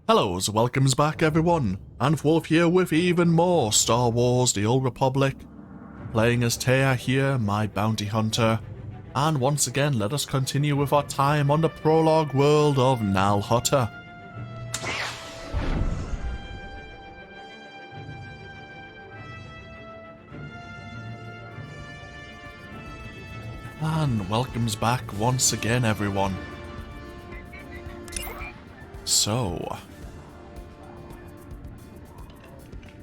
Hellos, welcomes back everyone, and Wolf here with even more Star Wars The Old Republic, playing as Theia here, my bounty hunter, and once again let us continue with our time on the prologue world of Hutta. And welcomes back once again everyone. So,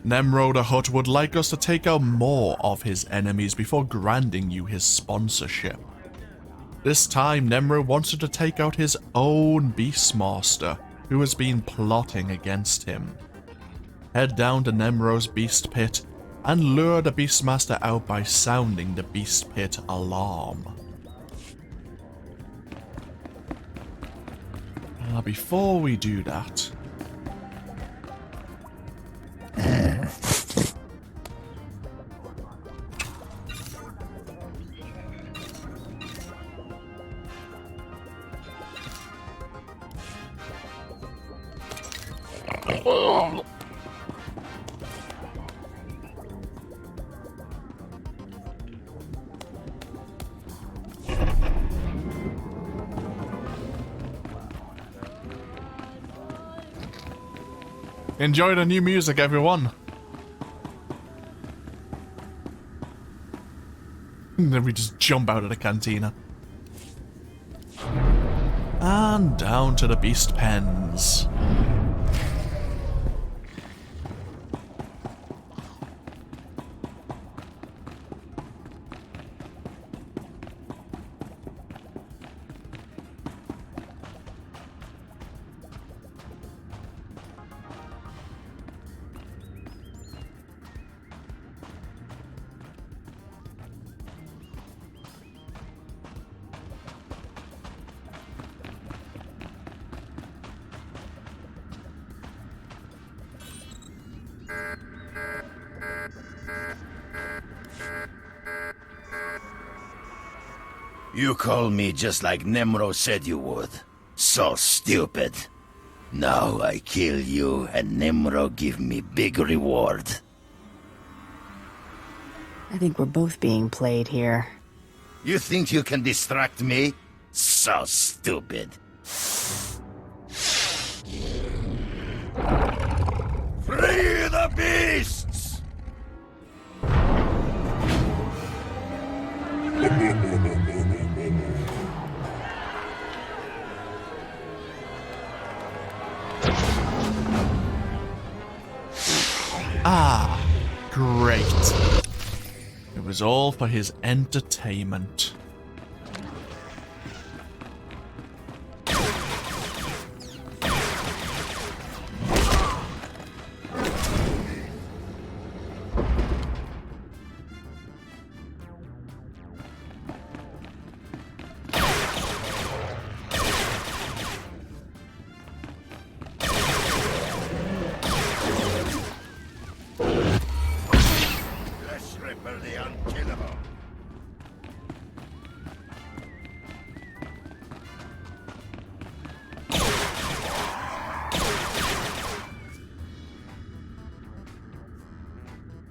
Nemro the Hutt would like us to take out more of his enemies before granting you his sponsorship. This time, Nemro wants you to take out his own Beastmaster, who has been plotting against him. Head down to Nemro's Beast Pit and lure the Beastmaster out by sounding the Beast Pit alarm. Before we do that, enjoy the new music, everyone. And then we just jump out of the cantina. And down to the beast pens. You call me just like Nemro said you would. So stupid. Now I kill you and Nemro give me big reward. I think we're both being played here. You think you can distract me? So stupid. Free the beasts! Ah, great. It was all for his entertainment.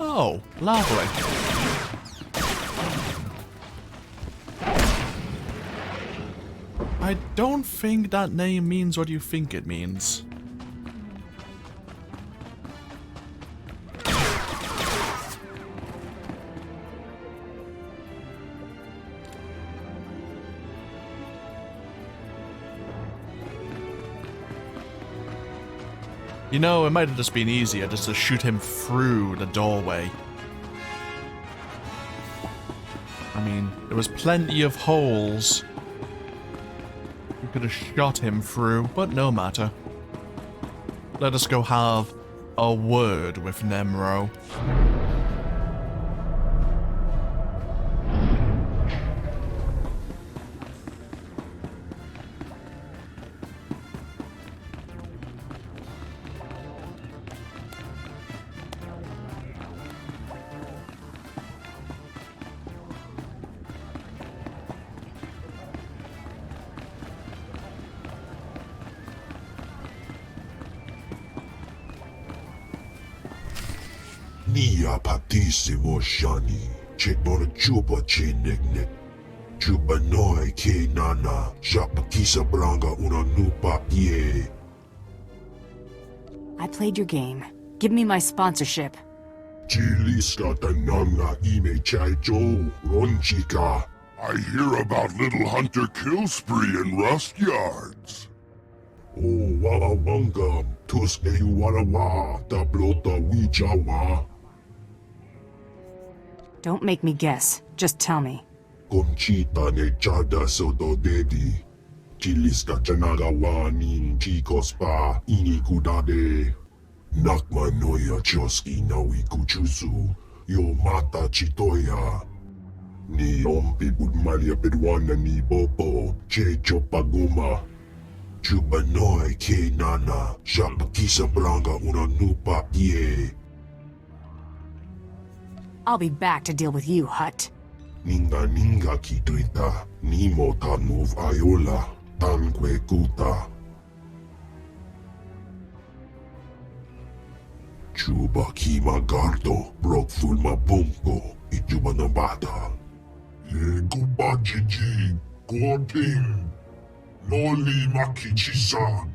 Oh, lovely. I don't think that name means what you think it means. You know, it might have just been easier just to shoot him through the doorway. I mean, there was plenty of holes you could have shot him through, but no matter. Let us go have a word with Nemro. Nia patissimo shani, chetmona chupa chenegnet. Chupa noi ke nana, shapa kisa branga una nupa ye. I played your game. Give me my sponsorship. Chiliska tananga ime chaicho, ronchika. I hear about Little Hunter kill spree in rust yards. Oh, wala wangam, tuske you warawa, tablota wichawa. Don't make me guess. Just tell me. Conchita ne chada soto dedi. Chiliska chanaga wanin chicos pa ini kudade. Nakma noya choski nawi kuchusu. Yo mata chitoya. Ni ompi budmalia peruana ni bobo. Checho pagoma. Chupa noi ke nana. Shapa kisa branga una nupa ye. I'll be back to deal with you, Hut. Ninga kituita. Nimo tan move ayola. Tanque kuta. Chuba kima gardo. Broke full mabunko. Ijuba na bata. Ye kubajiji. Goting. Noli makichisa.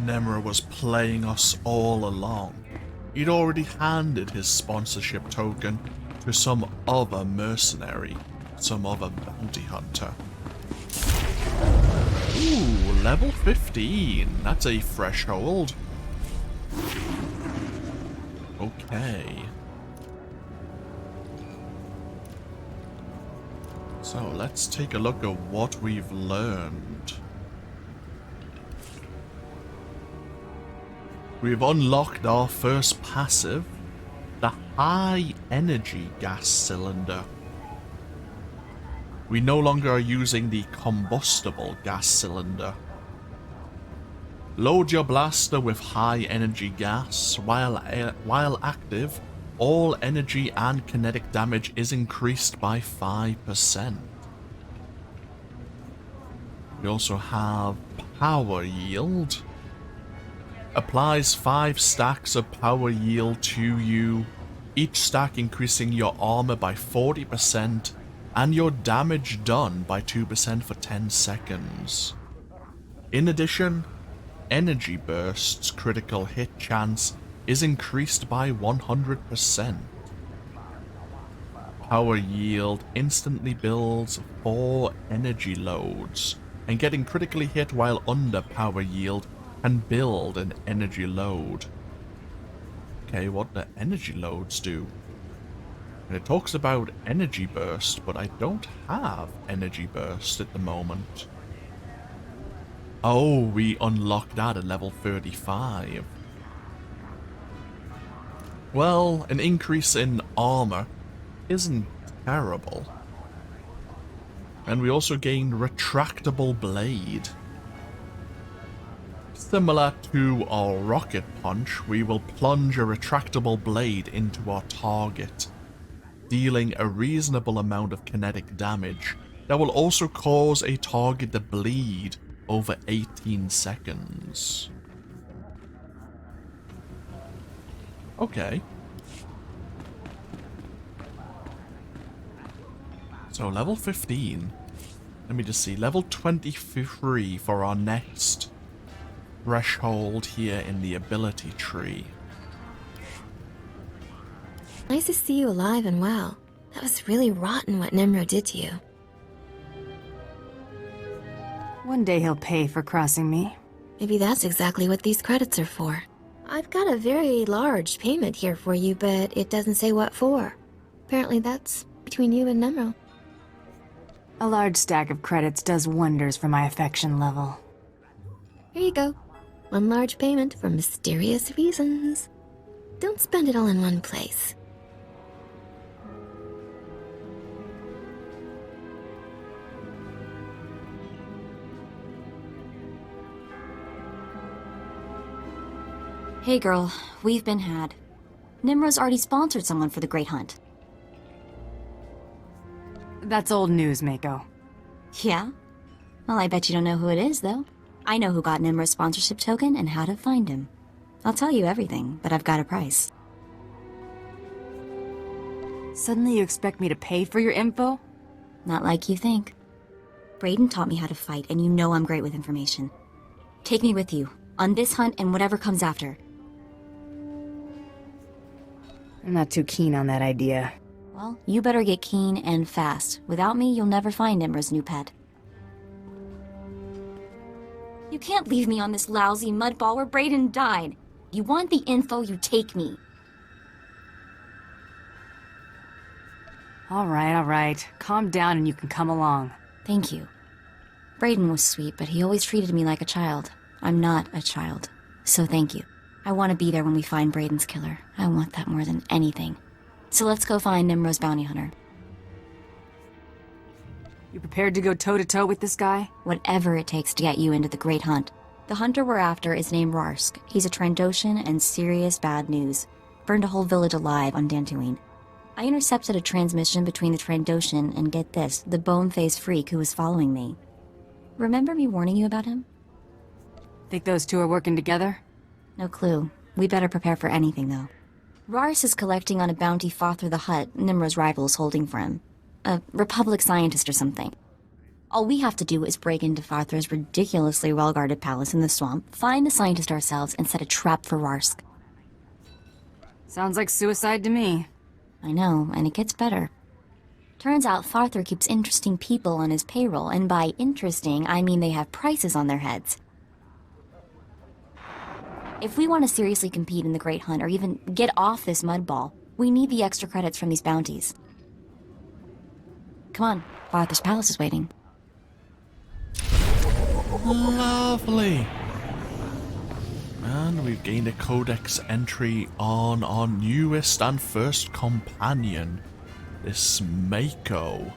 Nemro was playing us all along. He'd already handed his sponsorship token to some other mercenary, some other bounty hunter. Ooh, level 15. That's a threshold. Okay. So let's take a look at what we've learned. We've unlocked our first passive, the high energy gas cylinder. We no longer are using the combustible gas cylinder. Load your blaster with high energy gas. While active, all energy and kinetic damage is increased by 5%. We also have power yield. Applies 5 stacks of power yield to you, each stack increasing your armor by 40% and your damage done by 2% for 10 seconds. In addition, energy bursts critical hit chance is increased by 100%. Power yield instantly builds 4 energy loads, and getting critically hit while under power yield and build an energy load. Okay, what do energy loads do? And it talks about energy burst, but I don't have energy burst at the moment. Oh, we unlocked that at level 35. Well, an increase in armor isn't terrible. And we also gained retractable blade. Similar to our rocket punch, we will plunge a retractable blade into our target, dealing a reasonable amount of kinetic damage that will also cause a target to bleed over 18 seconds. Okay. So level 15. Let me just see. Level 23 for our next threshold here in the ability tree. Nice to see you alive and well. That was really rotten what Nemro did to you. One day he'll pay for crossing me. Maybe that's exactly what these credits are for. I've got a very large payment here for you, but it doesn't say what for. Apparently that's between you and Nemro. A large stack of credits does wonders for my affection level. Here you go. One large payment for mysterious reasons. Don't spend it all in one place. Hey girl, we've been had. Nimro's already sponsored someone for the Great Hunt. That's old news, Mako. Yeah? Well, I bet you don't know who it is, though. I know who got Nimro's sponsorship token and how to find him. I'll tell you everything, but I've got a price. Suddenly you expect me to pay for your info? Not like you think. Brayden taught me how to fight, and you know I'm great with information. Take me with you, on this hunt and whatever comes after. I'm not too keen on that idea. Well, you better get keen and fast. Without me, you'll never find Nimra's new pet. You can't leave me on this lousy mudball where Brayden died. You want the info, you take me. All right. Calm down and you can come along. Thank you. Brayden was sweet, but he always treated me like a child. I'm not a child, so thank you. I want to be there when we find Brayden's killer. I want that more than anything. So let's go find Nimro's bounty hunter. You prepared to go toe-to-toe with this guy? Whatever it takes to get you into the Great Hunt. The hunter we're after is named Rarsk. He's a Trandoshan and serious bad news. Burned a whole village alive on Dantooine. I intercepted a transmission between the Trandoshan and, get this, the bone-faced freak who was following me. Remember me warning you about him? Think those two are working together? No clue. We better prepare for anything, though. Rars is collecting on a bounty Father the Hutt, Nimra's rival, is holding for him. A Republic scientist or something. All we have to do is break into Father's ridiculously well-guarded palace in the swamp, find the scientist ourselves, and set a trap for Rarsk. Sounds like suicide to me. I know, and it gets better. Turns out Farther keeps interesting people on his payroll, and by interesting, I mean they have prices on their heads. If we want to seriously compete in the Great Hunt, or even get off this mudball, we need the extra credits from these bounties. Come on, Farther's palace is waiting. Lovely. And we've gained a codex entry on our newest and first companion, this Mako.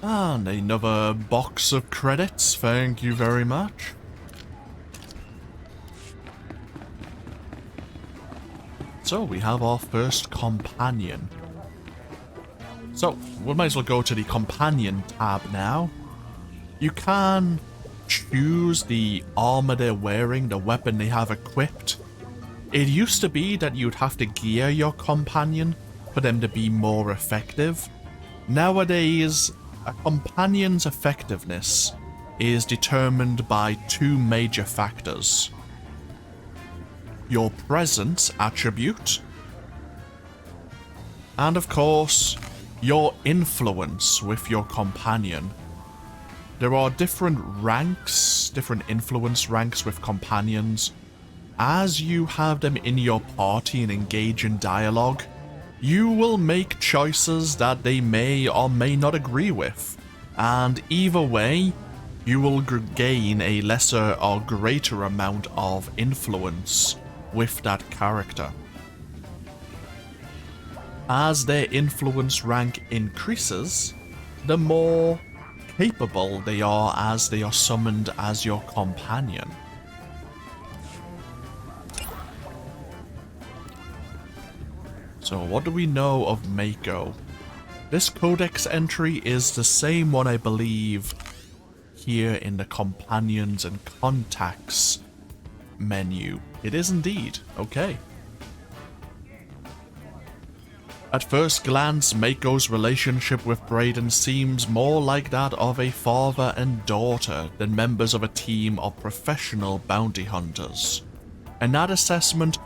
And another box of credits, thank you very much. So we have our first companion. So we might as well go to the companion tab now. You can choose the armor they're wearing, the weapon they have equipped. It used to be that you'd have to gear your companion for them to be more effective. Nowadays, a companion's effectiveness is determined by two major factors. Your presence attribute, and of course, your influence with your companion. There are different ranks, different influence ranks with companions. As you have them in your party and engage in dialogue, you will make choices that they may or may not agree with, and either way, you will gain a lesser or greater amount of influence with that character. As their influence rank increases, the more capable they are as they are summoned as your companion. So what do we know of Mako? This codex entry is the same one, I believe, here in the companions and contacts menu. It is indeed. Okay. At first glance, Mako's relationship with Brayden seems more like that of a father and daughter than members of a team of professional bounty hunters. And that assessment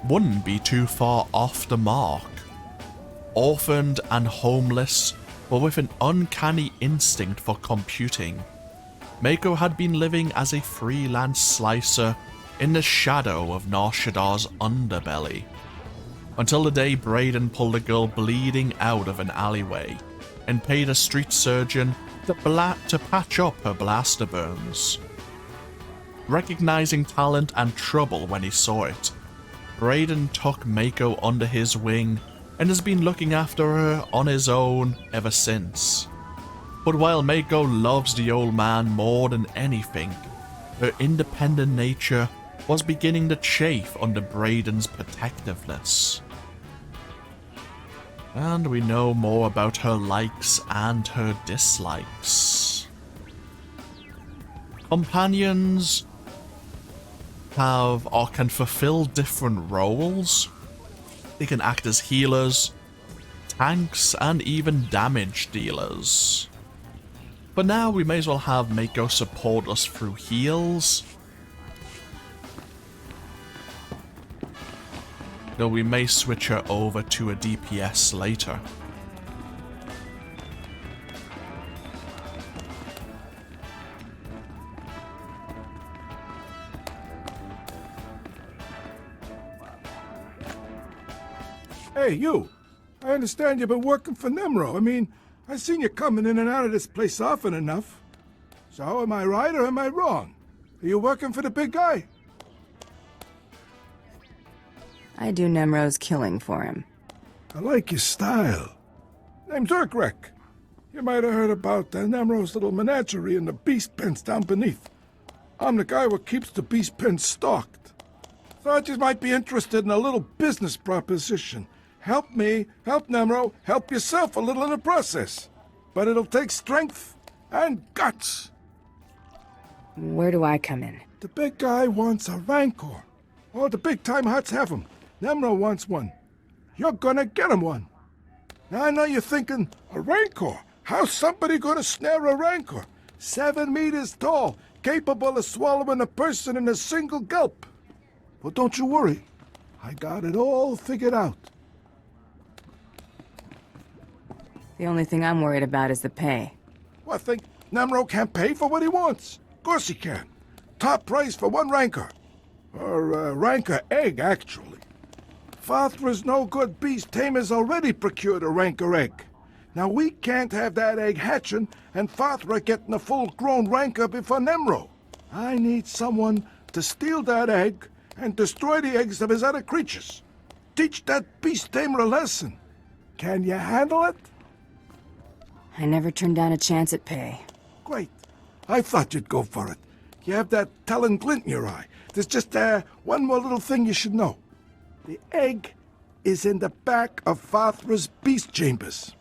wouldn't be too far off the mark. Orphaned and homeless, but with an uncanny instinct for computing, Mako had been living as a freelance slicer in the shadow of Nar Shadar's underbelly, until the day Brayden pulled a girl bleeding out of an alleyway and paid a street surgeon to patch up her blaster burns. Recognizing talent and trouble when he saw it, Brayden took Mako under his wing and has been looking after her on his own ever since. But while Mako loves the old man more than anything, her independent nature was beginning to chafe under Brayden's protectiveness. And we know more about her likes and her dislikes. Companions have or can fulfill different roles. They can act as healers, tanks, and even damage dealers. But now we may as well have Mako support us through heals. Though we may switch her over to a DPS later. Hey, you! I understand you've been working for Nemro. I mean, I've seen you coming in and out of this place often enough. So, am I right or am I wrong? Are you working for the big guy? I do Nemro's killing for him. I like your style. Name's Urkrek. You might have heard about Nemro's little menagerie in the beast pens down beneath. I'm the guy who keeps the beast pens stocked. Thought you might be interested in a little business proposition. Help me, help Nemro, help yourself a little in the process. But it'll take strength and guts. Where do I come in? The big guy wants a Rancor. All the big-time Hutts have them. Nemro wants one. You're gonna get him one. Now I know you're thinking, a Rancor? How's somebody gonna snare a Rancor? 7 meters tall, capable of swallowing a person in a single gulp. Well, don't you worry. I got it all figured out. The only thing I'm worried about is the pay. What, think Nemro can't pay for what he wants? Of course he can. Top price for one Rancor. Or Rancor egg, actually. Fathra's no-good beast tamers already procured a Rancor egg. Now we can't have that egg hatching and Fathra getting a full-grown Rancor before Nemro. I need someone to steal that egg and destroy the eggs of his other creatures. Teach that beast tamer a lesson. Can you handle it? I never turned down a chance at pay. Great. I thought you'd go for it. You have that telling glint in your eye. There's just one more little thing you should know. The egg is in the back of Fathra's beast chambers.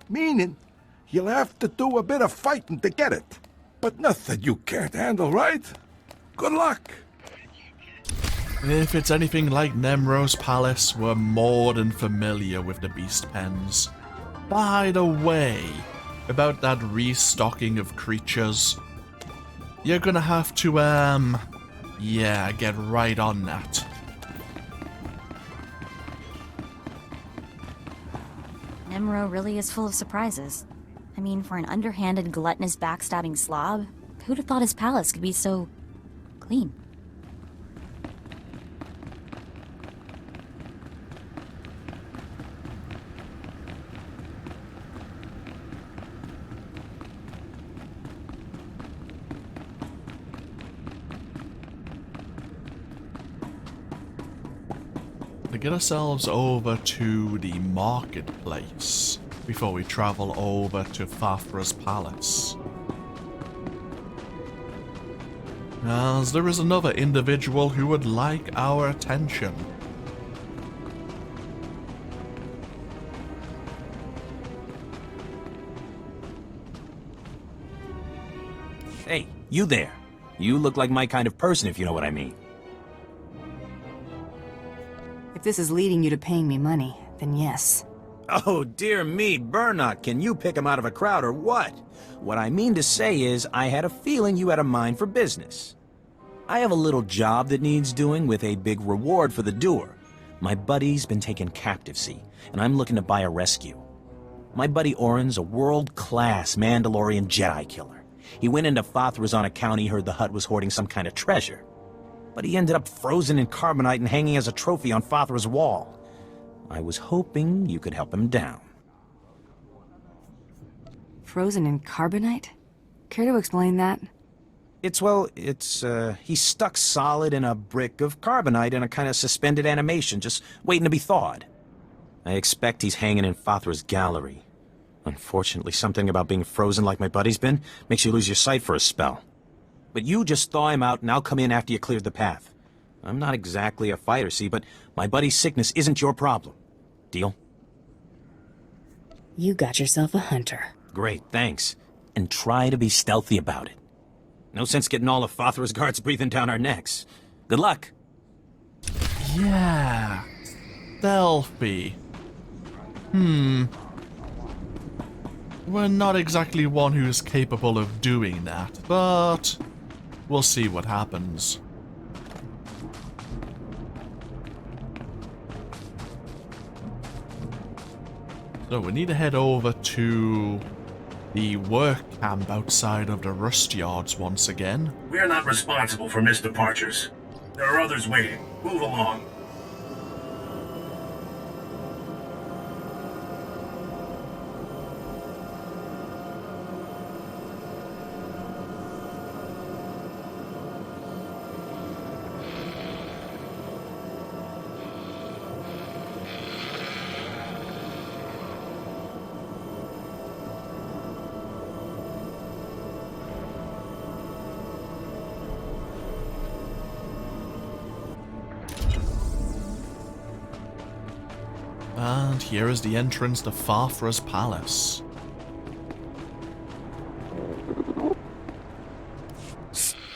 Meaning, you'll have to do a bit of fighting to get it. But nothing you can't handle, right? Good luck. If it's anything like Nemro's palace, we're more than familiar with the beast pens. By the way, about that restocking of creatures, you're gonna have to, get right on that. Nemro really is full of surprises. I mean, for an underhanded, gluttonous, backstabbing slob, who'd have thought his palace could be so clean? To get ourselves over to the marketplace before we travel over to Fathra's palace. As there is another individual who would like our attention. Hey, you there. You look like my kind of person, if you know what I mean. If this is leading you to paying me money, then yes. Oh, dear me, Burnock, can you pick him out of a crowd or what? What I mean to say is, I had a feeling you had a mind for business. I have a little job that needs doing with a big reward for the doer. My buddy's been taken captive, see, and I'm looking to buy a rescue. My buddy Orin's a world-class Mandalorian Jedi killer. He went into Fathra's on account he heard the Hutt was hoarding some kind of treasure. But he ended up frozen in carbonite and hanging as a trophy on Fathra's wall. I was hoping you could help him down. Frozen in carbonite? Care to explain that? He's stuck solid in a brick of carbonite in a kind of suspended animation, just waiting to be thawed. I expect he's hanging in Fathra's gallery. Unfortunately, something about being frozen like my buddy's been makes you lose your sight for a spell. But you just thaw him out and I'll come in after you cleared the path. I'm not exactly a fighter, see, but my buddy's sickness isn't your problem. Deal? You got yourself a hunter. Great, thanks. And try to be stealthy about it. No sense getting all of Fathra's guards breathing down our necks. Good luck. Yeah. Stealthy. We're not exactly one who's capable of doing that, but we'll see what happens. So we need to head over to the work camp outside of the rust yards once again. We are not responsible for missed departures. There are others waiting. Move along. And here is the entrance to Farfra's palace.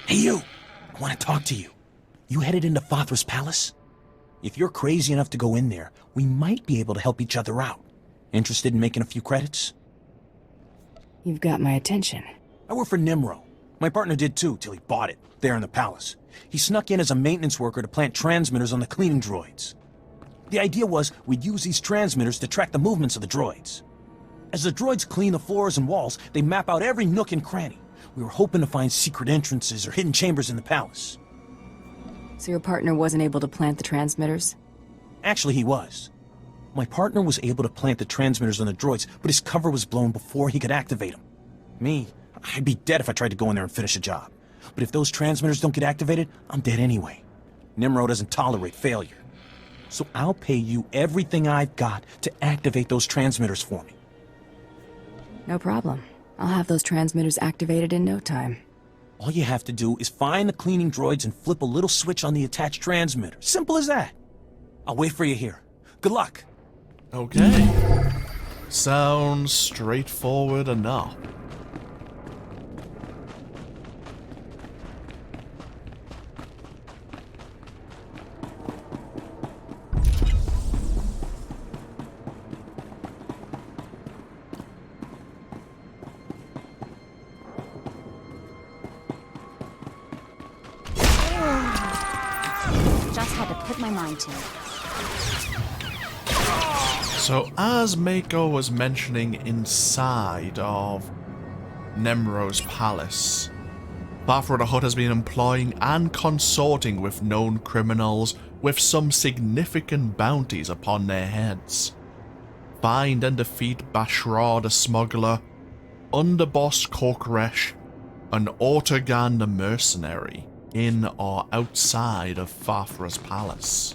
Hey, you! I want to talk to you. You headed into Fathra's palace? If you're crazy enough to go in there, we might be able to help each other out. Interested in making a few credits? You've got my attention. I work for Nimro. My partner did too, till he bought it, there in the palace. He snuck in as a maintenance worker to plant transmitters on the cleaning droids. The idea was we'd use these transmitters to track the movements of the droids. As the droids clean the floors and walls, they map out every nook and cranny. We were hoping to find secret entrances or hidden chambers in the palace. So your partner wasn't able to plant the transmitters? Actually, he was. My partner was able to plant the transmitters on the droids, but his cover was blown before he could activate them. Me, I'd be dead if I tried to go in there and finish a job. But if those transmitters don't get activated, I'm dead anyway. Nimro doesn't tolerate failure. So I'll pay you everything I've got to activate those transmitters for me. No problem. I'll have those transmitters activated in no time. All you have to do is find the cleaning droids and flip a little switch on the attached transmitter. Simple as that. I'll wait for you here. Good luck. Okay. Sounds straightforward enough. Just had to put my mind to it. So, as Mako was mentioning inside of Nemro's palace, Farfra the Hutt has been employing and consorting with known criminals with some significant bounties upon their heads. Find and defeat Bashrar the smuggler, Underboss Korkresh, and Ortegan the mercenary in or outside of Farfra's palace.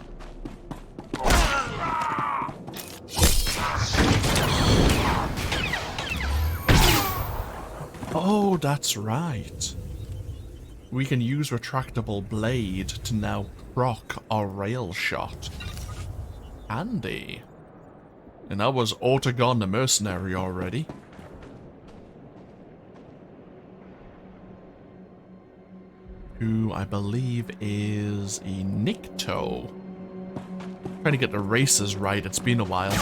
Oh, that's right. We can use retractable blade to now proc a rail shot. Handy. And that was Ortegon the mercenary already. Who I believe is a Nikto. Trying to get the races right, it's been a while.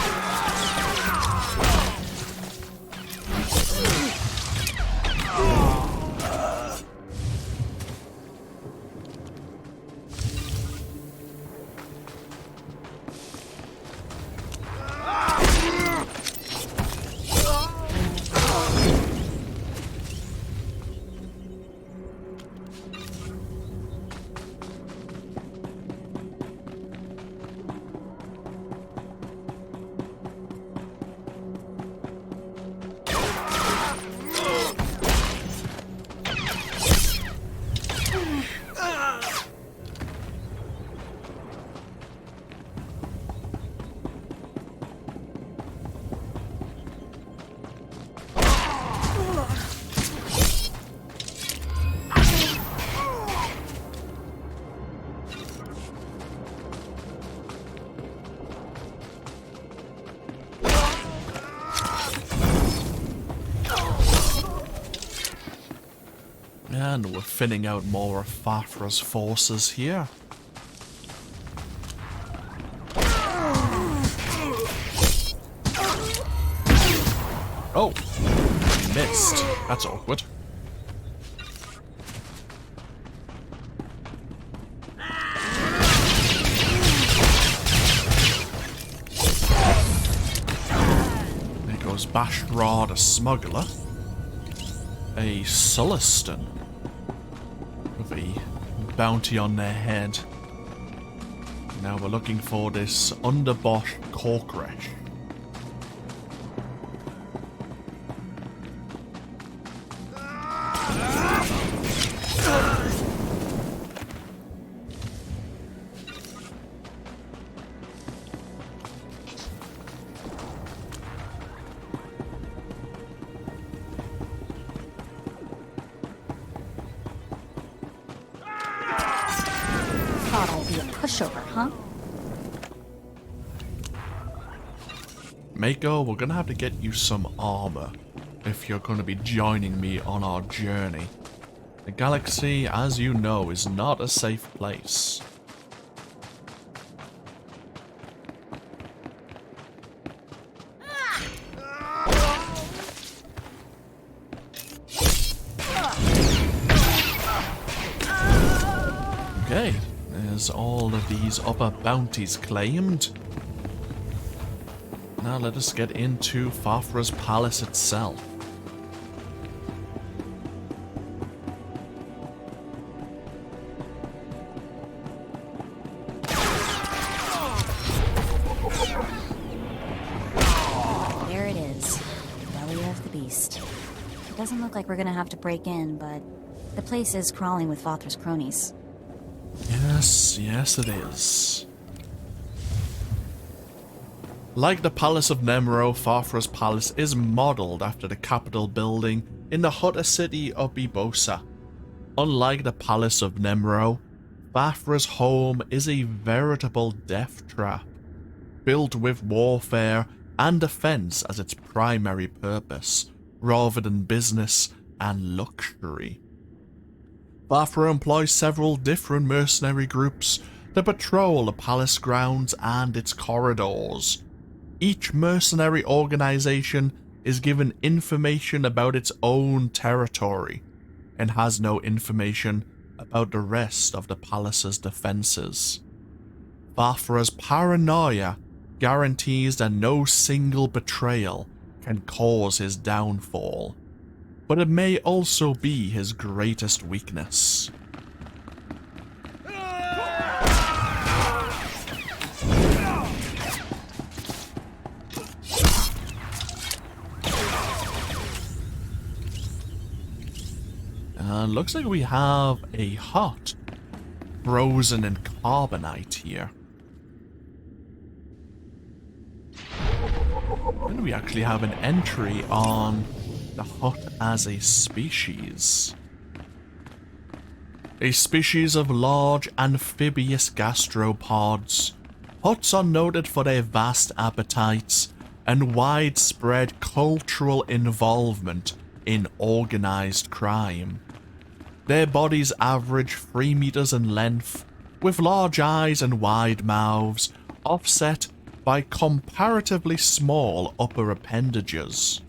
And we're thinning out more of Farfra's forces here. Oh, missed. That's awkward. There goes Bashra the smuggler. A Sulliston with a bounty on their head. Now we're looking for this Underbosh Corkresh. Thought I'd be a pushover, huh? Mako, we're gonna have to get you some armor if you're gonna be joining me on our journey. The galaxy, as you know, is not a safe place. Okay, there's all of these other bounties claimed. Now let us get into Fafra's palace itself. There it is. The belly of the beast. It doesn't look like we're gonna have to break in, but the place is crawling with Fafra's cronies. Yes, it is. Like the Palace of Nemro, Fafra's palace is modeled after the Capitol building in the Hutta city of Bibosa. Unlike the Palace of Nemro, Fafra's home is a veritable death trap, built with warfare and defense as its primary purpose, rather than business and luxury. Fafra employs several different mercenary groups to patrol the palace grounds and its corridors. Each mercenary organization is given information about its own territory and has no information about the rest of the palace's defenses. Fafra's paranoia guarantees that no single betrayal can cause his downfall, but it may also be his greatest weakness. Looks like we have a hut frozen in carbonite here. And we actually have an entry on the hut as a species. A species of large amphibious gastropods. Huts are noted for their vast appetites and widespread cultural involvement in organized crime. Their bodies average 3 meters in length, with large eyes and wide mouths, offset by comparatively small upper appendages.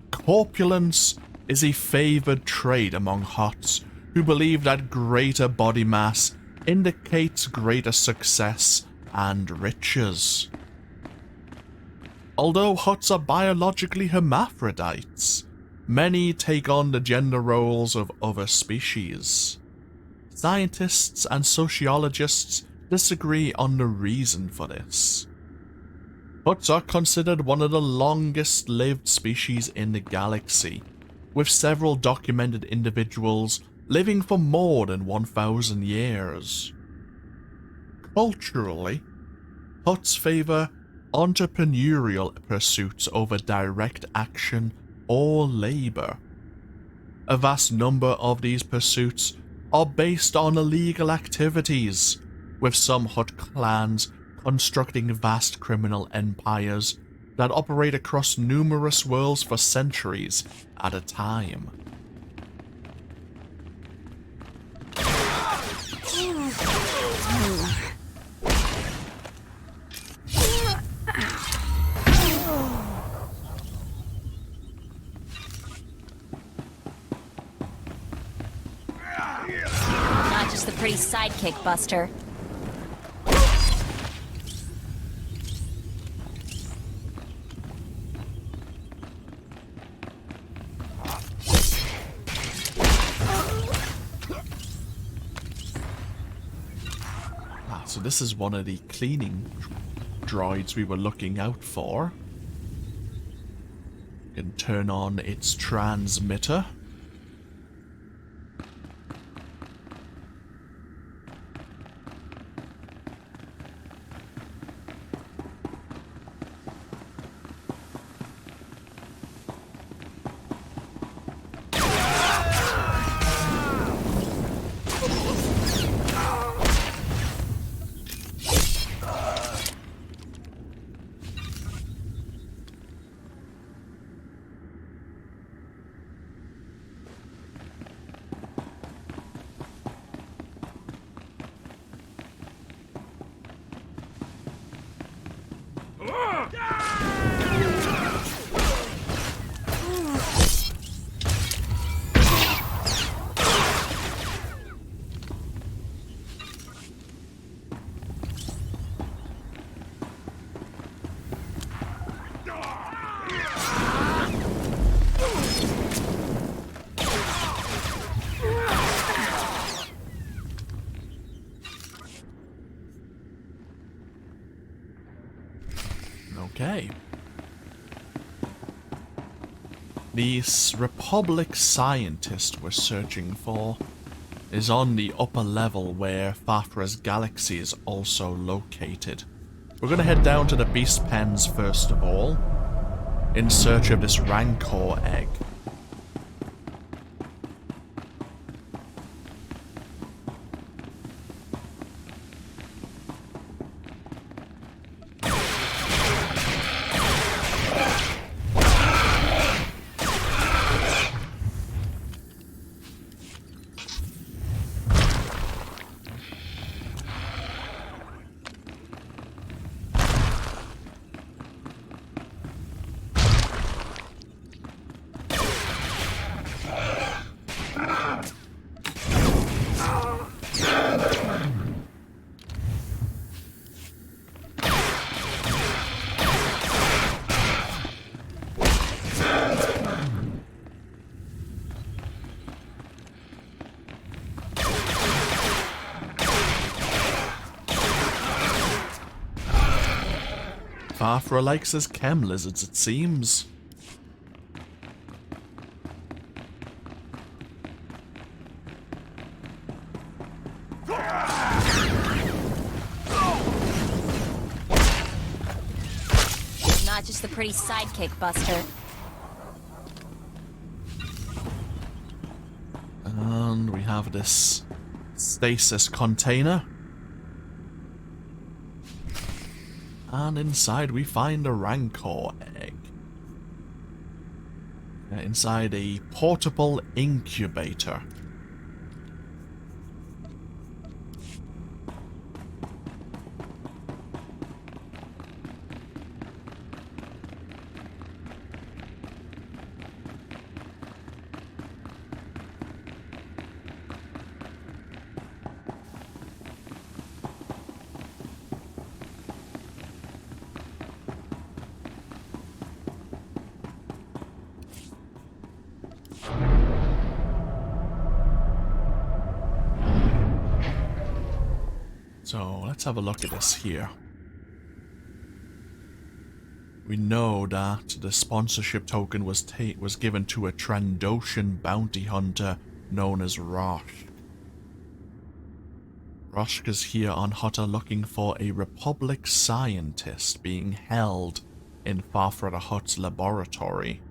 Corpulence is a favored trait among Hutts, who believe that greater body mass indicates greater success and riches. Although Hutts are biologically hermaphrodites, many take on the gender roles of other species. Scientists and sociologists disagree on the reason for this. Hutts are considered one of the longest-lived species in the galaxy, with several documented individuals living for more than 1,000 years. Culturally, Hutts favor entrepreneurial pursuits over direct action or labor. A vast number of these pursuits are based on illegal activities, with some Hutt clans constructing vast criminal empires that operate across numerous worlds for centuries at a time. pretty sidekick, Buster. So this is one of the cleaning droids we were looking out for. You can turn on its transmitter. Okay. The Republic scientist we're searching for is on the upper level where Fafra's galaxy is also located. We're going to head down to the beast pens first of all, in search of this Rancor egg. Fafra likes his chem lizards, it seems. Not just the pretty sidekick, Buster. And we have this stasis container. And inside we find a Rancor egg. Inside a portable incubator. So let's have a look at this here. We know that the sponsorship token was given to a Trandoshan bounty hunter known as Rosh. Rosh is here on Hutta looking for a Republic scientist being held in Fafra the Hutt's laboratory.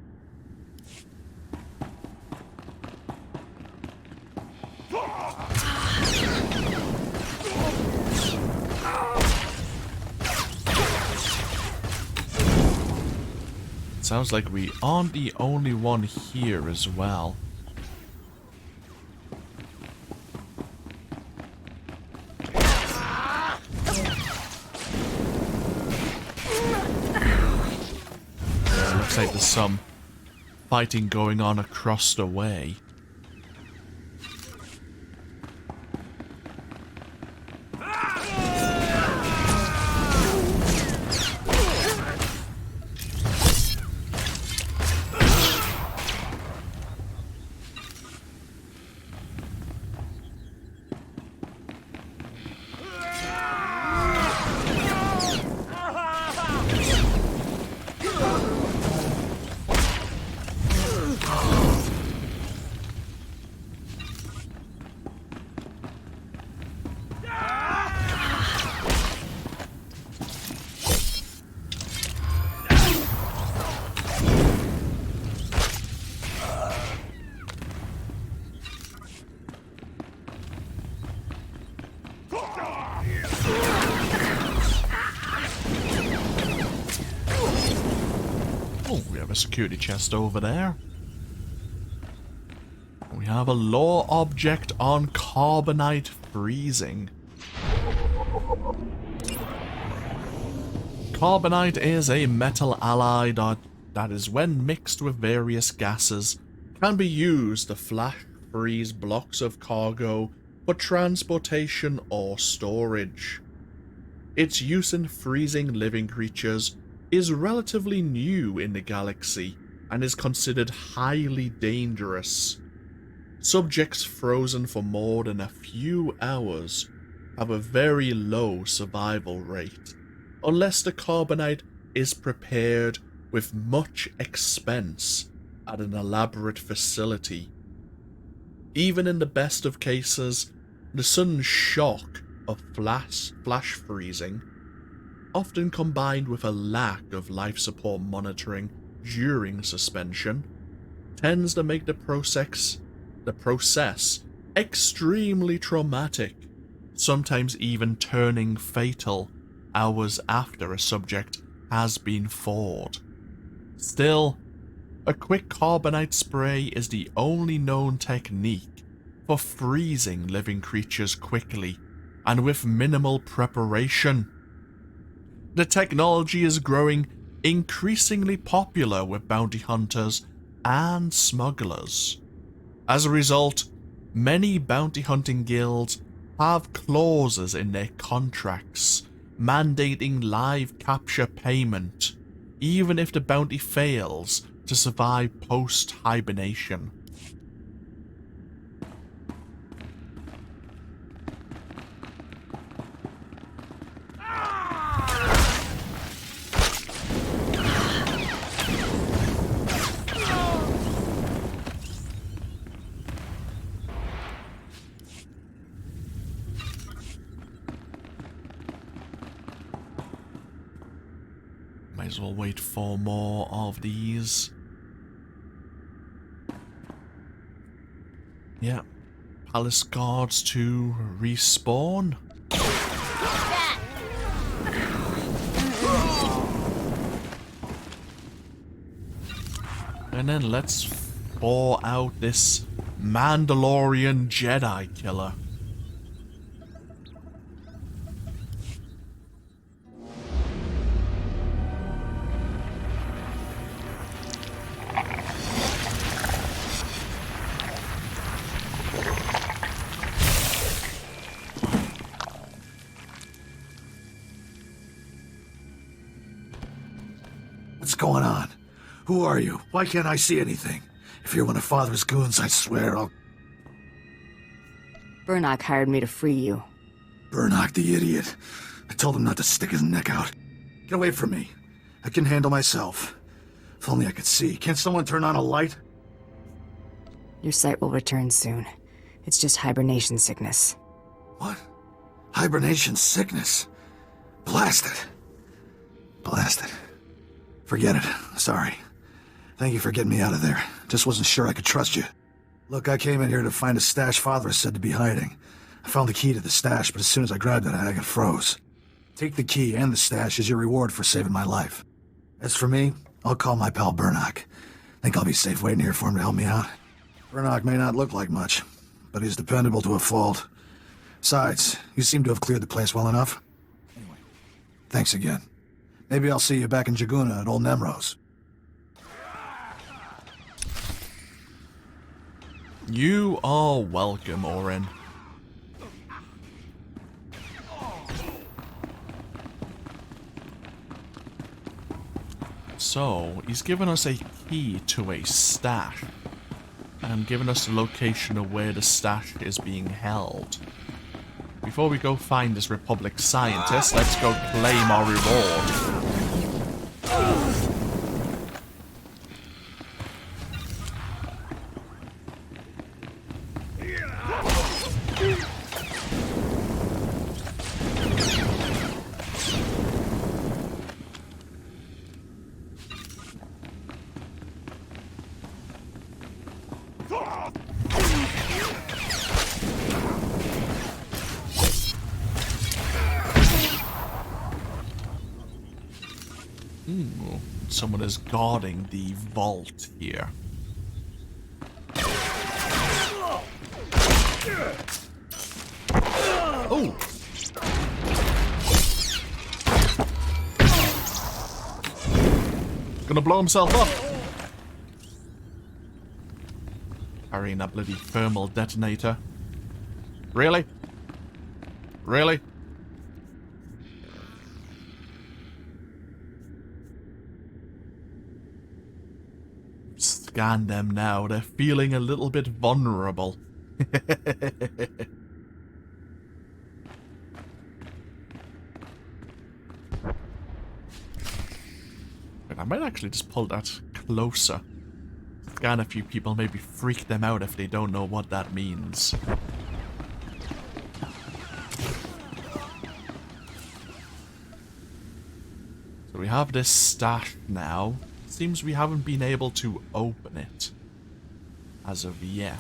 Sounds like we aren't the only one here as well. Looks like there's some fighting going on across the way. have a security chest over there. We have a lore object on carbonite freezing. Carbonite is a metal alloy that is, when mixed with various gases, can be used to flash freeze blocks of cargo for transportation or storage. Its use in freezing living creatures is relatively new in the galaxy and is considered highly dangerous. Subjects frozen for more than a few hours have a very low survival rate, unless the carbonite is prepared with much expense at an elaborate facility. Even in the best of cases, the sudden shock of flash freezing, often combined with a lack of life support monitoring during suspension, tends to make the process extremely traumatic, sometimes even turning fatal hours after a subject has been thawed. Still, a quick carbonite spray is the only known technique for freezing living creatures quickly and with minimal preparation. The technology is growing increasingly popular with bounty hunters and smugglers. As a result, many bounty hunting guilds have clauses in their contracts mandating live capture payment, even if the bounty fails to survive post-hibernation. Might as well wait for more of these. Yeah. Palace guards to respawn. And then let's thaw out this Mandalorian Jedi killer. What's going on? Who are you? Why can't I see anything? If you're one of Father's goons, I swear I'll... Burnock hired me to free you. Burnock, the idiot. I told him not to stick his neck out. Get away from me. I can handle myself. If only I could see. Can't someone turn on a light? Your sight will return soon. It's just hibernation sickness. What? Hibernation sickness? Blast it. Blast it. Forget it. Sorry. Thank you for getting me out of there. Just wasn't sure I could trust you. Look, I came in here to find a stash Father is said to be hiding. I found the key to the stash, but as soon as I grabbed it, I got froze. Take the key and the stash as your reward for saving my life. As for me, I'll call my pal Burnock. Think I'll be safe waiting here for him to help me out. Burnock may not look like much, but he's dependable to a fault. Besides, you seem to have cleared the place well enough. Anyway, thanks again. Maybe I'll see you back in Jigunna at Old Nemro's. You are welcome, Orin. So, he's given us a key to a stash, and given us the location of where the stash is being held. Before we go find this Republic scientist, let's go claim our reward. someone is guarding the vault here. Oh! Gonna blow himself up. Carrying a bloody thermal detonator. Really? Really? Scan them now. They're feeling a little bit vulnerable. But I might actually just pull that closer. Scan a few people, maybe freak them out if they don't know what that means. So we have this stash now. Seems we haven't been able to open it as of yet.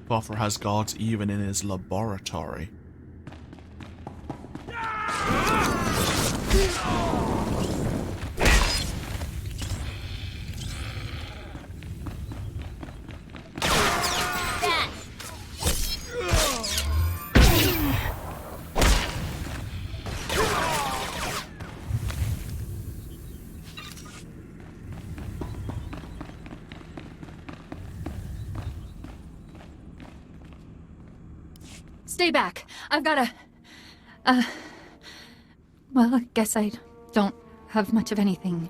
Buffer has guards even in his laboratory. Stay back. I've got a... Well, I guess I don't have much of anything.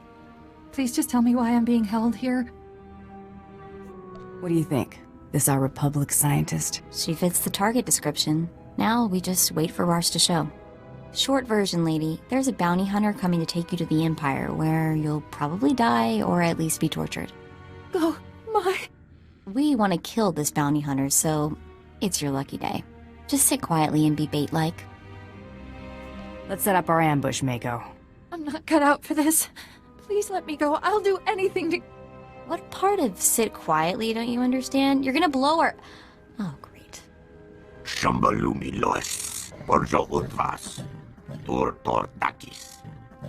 Please just tell me why I'm being held here. What do you think? This our Republic scientist? She fits the target description. Now we just wait for Rars to show. Short version, lady. There's a bounty hunter coming to take you to the Empire, where you'll probably die or at least be tortured. Oh, my... We want to kill this bounty hunter, so it's your lucky day. Just sit quietly and be bait-like. Let's set up our ambush, Mako. I'm not cut out for this. Please let me go. I'll do anything to... What part of sit quietly don't you understand? You're gonna blow her... Oh, great. Shambalumi lois, Borjo Utvas, Tur Tortakis,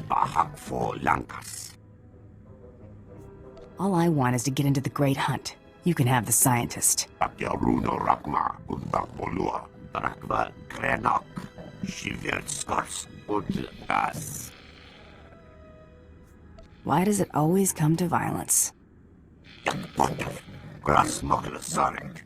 Bahakfo Lankas. All I want is to get into the Great Hunt. You can have the scientist. Takiaruno Rakma, Undapolua, Drakva Grenok, Shivirskos, Udgas. Why does it always come to violence? Yakpotav, Grasmokla Sarek.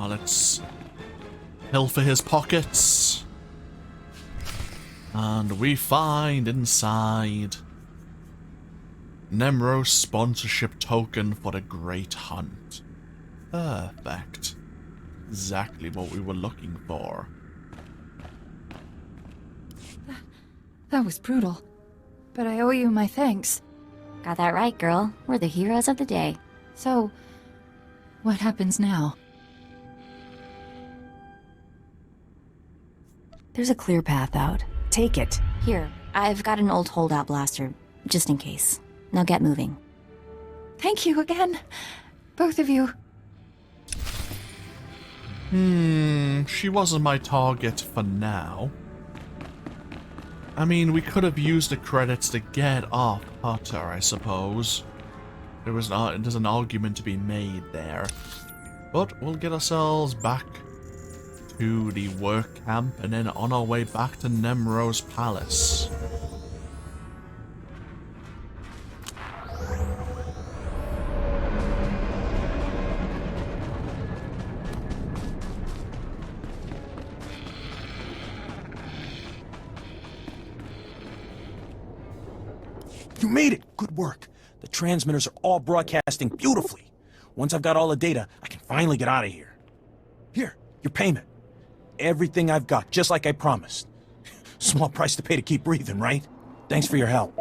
Let's pilfer his pockets. And we find inside Nemro's sponsorship token for the Great Hunt. Perfect. Exactly what we were looking for. That was brutal. But I owe you my thanks. Got that right, girl. We're the heroes of the day. So, what happens now? There's a clear path out. Take it. Here, I've got an old holdout blaster, just in case. Now get moving. Thank you again, both of you. She wasn't my target for now. I mean, we could have used the credits to get off Hutta, I suppose. there's an argument to be made there. But we'll get ourselves back to the work camp and then on our way back to Nemro's palace. You made it! Good work. The transmitters are all broadcasting beautifully. Once I've got all the data, I can finally get out of here. Here, your payment. Everything I've got, just like I promised. Small price to pay to keep breathing, right? Thanks for your help.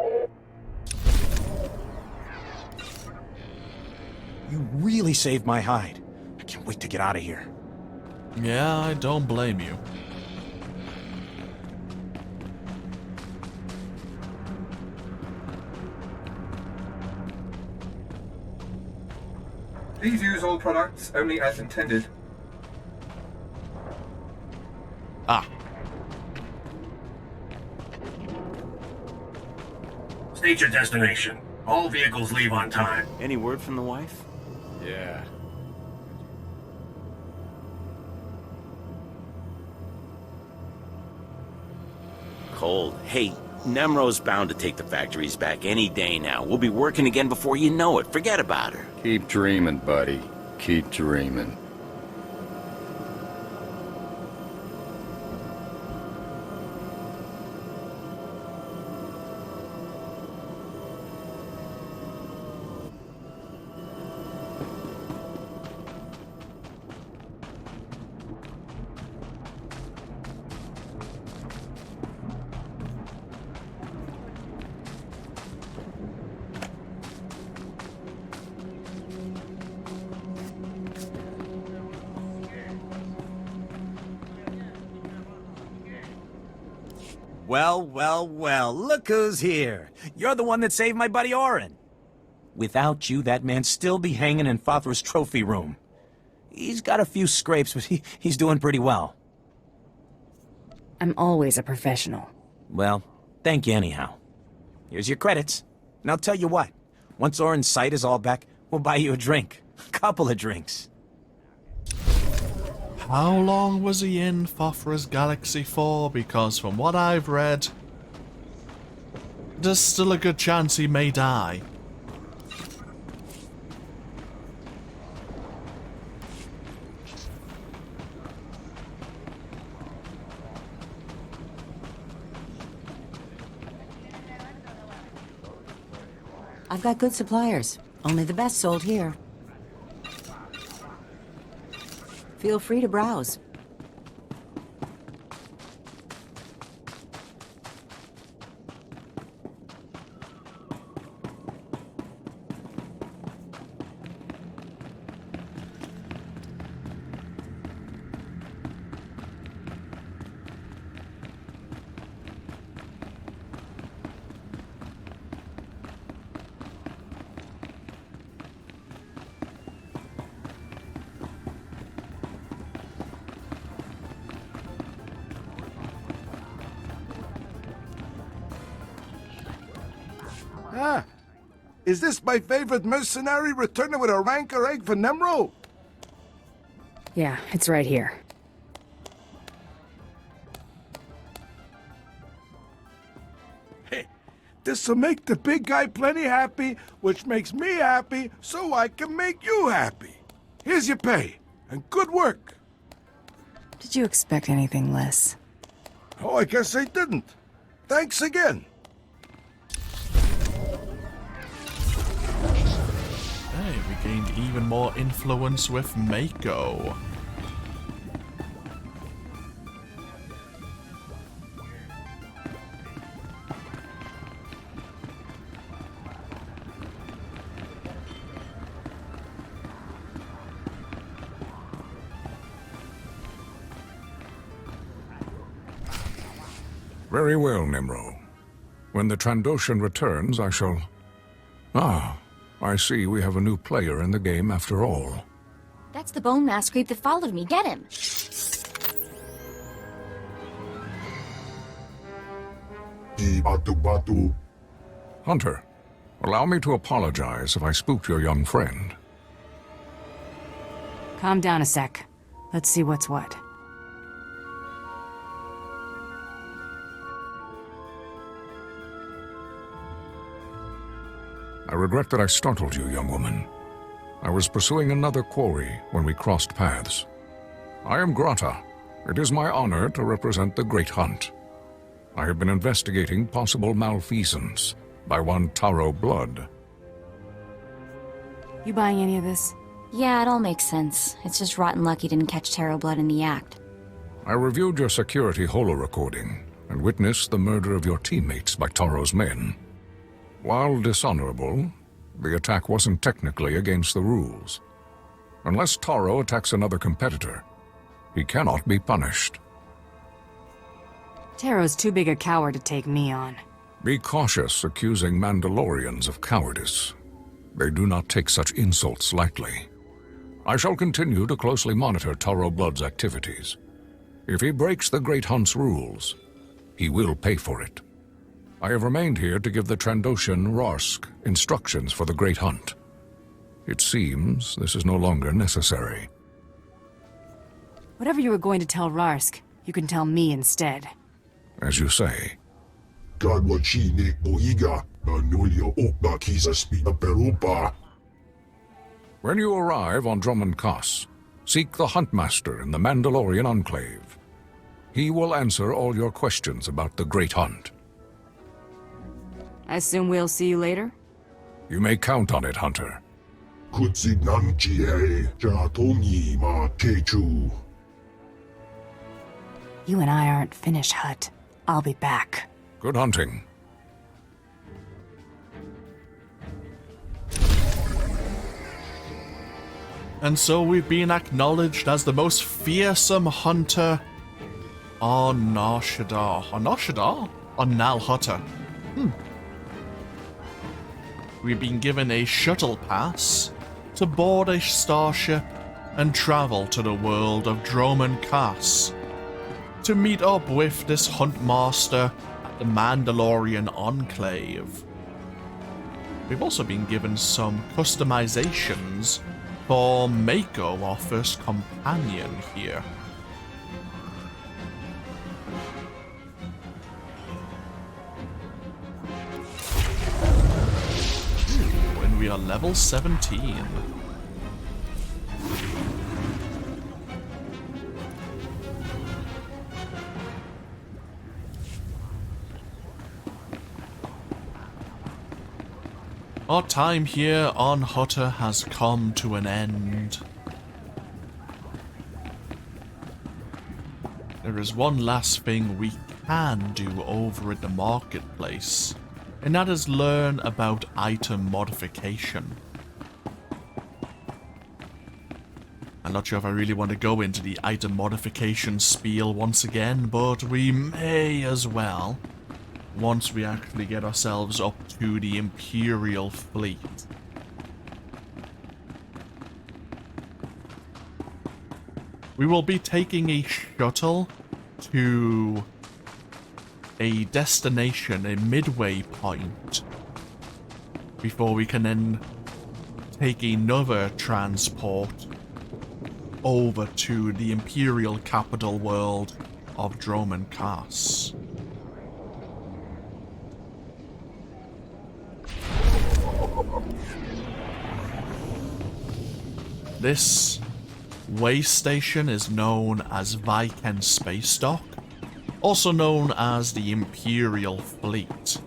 You really saved my hide. I can't wait to get out of here. Yeah, I don't blame you. Please use all products only as intended. Ah. State your destination. All vehicles leave on time. Any word from the wife? Yeah. Cold. Hey, Nemro's bound to take the factories back any day now. We'll be working again before you know it. Forget about her. Keep dreaming, buddy. Keep dreaming. Well, look who's here. You're the one that saved my buddy Orin. Without you, that man'd still be hanging in Fothra's trophy room. He's got a few scrapes, but he's doing pretty well. I'm always a professional. Well, thank you anyhow. Here's your credits. And I'll tell you what, once Orin's sight is all back, we'll buy you a drink. A couple of drinks. How long was he in Fothra's galaxy for? Because from what I've read, there's still a good chance he may die. I've got good suppliers. Only the best sold here. Feel free to browse. Ah, is this my favorite mercenary returning with a rancor egg for Nemro? Yeah, it's right here. Hey, this'll make the big guy plenty happy, which makes me happy, so I can make you happy. Here's your pay, and good work. Did you expect anything less? Oh, I guess I didn't. Thanks again. Hey, we gained even more influence with Mako. Very well, Nemro. When the Trandoshan returns, I shall... Ah, I see we have a new player in the game after all. That's the bone mask creep that followed me. Get him! Batu. Hunter, Allow me to apologize if I spooked your young friend. Calm down a sec. Let's see what's what. I regret that I startled you, young woman. I was pursuing another quarry when we crossed paths. I am Grata. It is my honor to represent the Great Hunt. I have been investigating possible malfeasance by one Taro Blood. You buying any of this? Yeah, it all makes sense. It's just rotten luck you didn't catch Taro Blood in the act. I reviewed your security holo-recording and witnessed the murder of your teammates by Taro's men. While dishonorable, the attack wasn't technically against the rules. Unless Taro attacks another competitor, he cannot be punished. Taro's too big a coward to take me on. Be cautious accusing Mandalorians of cowardice. They do not take such insults lightly. I shall continue to closely monitor Taro Blood's activities. If he breaks the Great Hunt's rules, he will pay for it. I have remained here to give the Trandoshan Rarsk instructions for the Great Hunt. It seems this is no longer necessary. Whatever you were going to tell Rarsk, you can tell me instead. As you say. When you arrive on Drummond Kaas, seek the Huntmaster in the Mandalorian Enclave. He will answer all your questions about the Great Hunt. I assume we'll see you later? You may count on it, Hunter. You and I aren't finished, Hutt. I'll be back. Good hunting. And so we've been acknowledged as the most fearsome hunter on Nar Shaddaa. On Nar Shaddaa? On Nal Hutta. We've been given a shuttle pass to board a starship and travel to the world of Drummond Kaas to meet up with this Huntmaster at the Mandalorian Enclave. We've also been given some customizations for Mako, our first companion here. And we are level 17. Our time here on Hutta has come to an end. There is one last thing we can do over at the marketplace, and that is learn about item modification. I'm not sure if I really want to go into the item modification spiel once again, but we may as well. Once we actually get ourselves up to the Imperial fleet. We will be taking a shuttle to a destination, a midway point, before we can then take another transport over to the Imperial capital world of Drummond Kaas. This way station is known as Viken Space Dock, also known as the Imperial Fleet.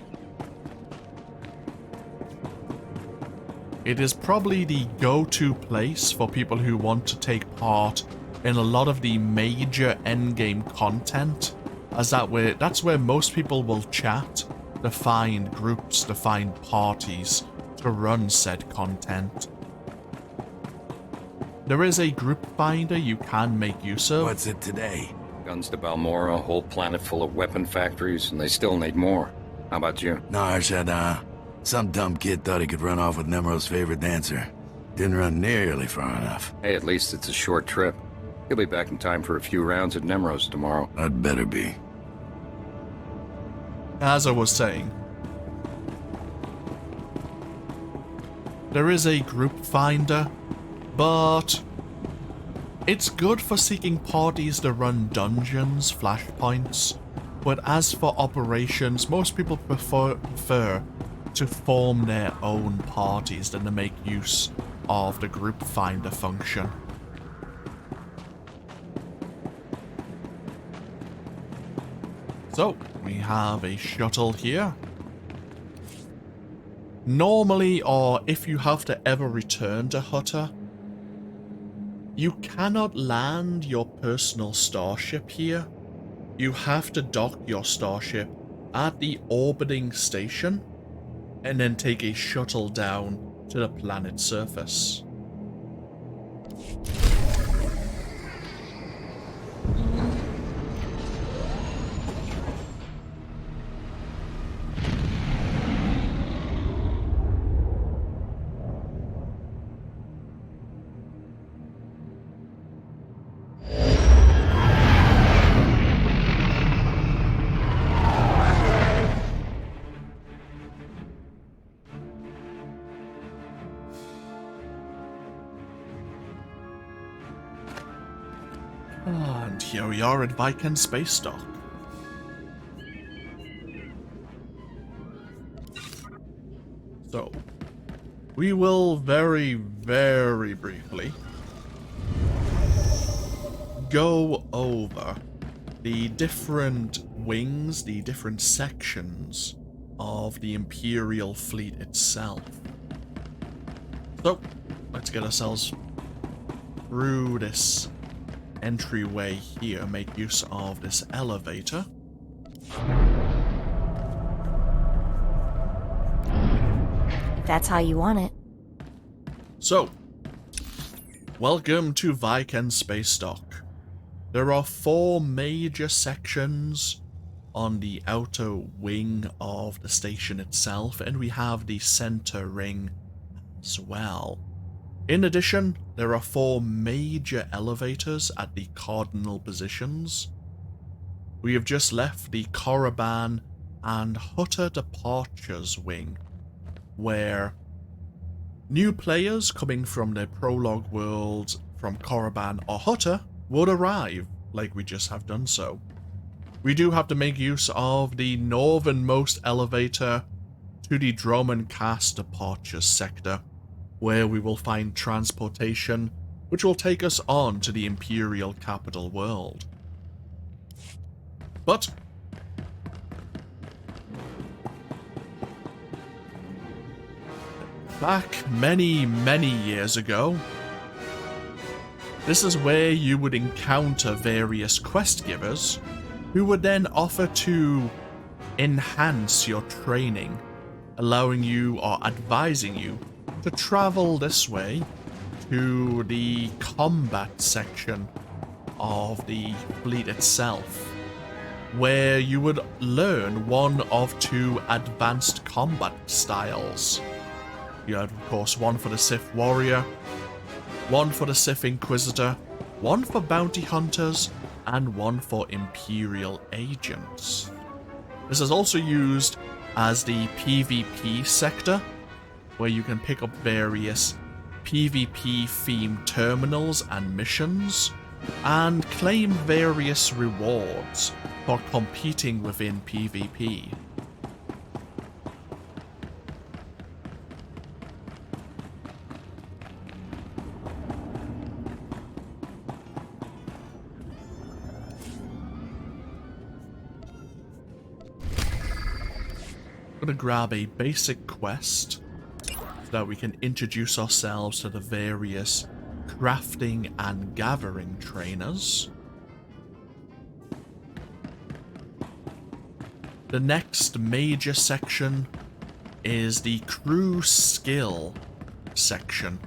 It is probably the go-to place for people who want to take part in a lot of the major endgame content, as that's where most people will chat to find groups, to find parties, to run said content. There is a group finder you can make use of. What's it today? Guns to Balmora, a whole planet full of weapon factories, and they still need more. How about you? Nar Shaddaa. Some dumb kid thought he could run off with Nemro's favorite dancer. Didn't run nearly far enough. Hey, at least it's a short trip. He'll be back in time for a few rounds at Nemro's tomorrow. I'd better be. As I was saying, there is a group finder, but it's good for seeking parties to run dungeons, flashpoints, but as for operations, most people prefer to form their own parties than to make use of the group finder function. So, we have a shuttle here. Normally, or if you have to ever return to Hutta, you cannot land your personal starship here. You have to dock your starship at the orbiting station and then take a shuttle down to the planet's surface. And here we are at Viken Space Dock. So, we will very, very briefly go over the different wings, the different sections of the Imperial fleet itself. So, let's get ourselves through this entryway here, make use of this elevator. If that's how you want it. So, welcome to Viken Space Dock. There are 4 major sections on the outer wing of the station itself, and we have the center ring as well. In addition, there are 4 major elevators at the cardinal positions. We have just left the Korriban and Hutta departures wing, where new players coming from the prologue worlds from Korriban or Hutta would arrive, like we just have done so. We do have to make use of the northernmost elevator to the Droman Cast departures sector, where we will find transportation, which will take us on to the Imperial capital world. But back many, many years ago, this is where you would encounter various quest givers who would then offer to enhance your training, allowing you or advising you to travel this way to the combat section of the fleet itself, where you would learn one of 2 advanced combat styles. You had, of course, one for the Sith Warrior, one for the Sith Inquisitor, one for Bounty Hunters, and one for Imperial Agents. This is also used as the PvP sector, where you can pick up various PvP-themed terminals and missions, and claim various rewards for competing within PvP. I'm gonna grab a basic quest so that we can introduce ourselves to the various crafting and gathering trainers. The next major section is the crew skill section.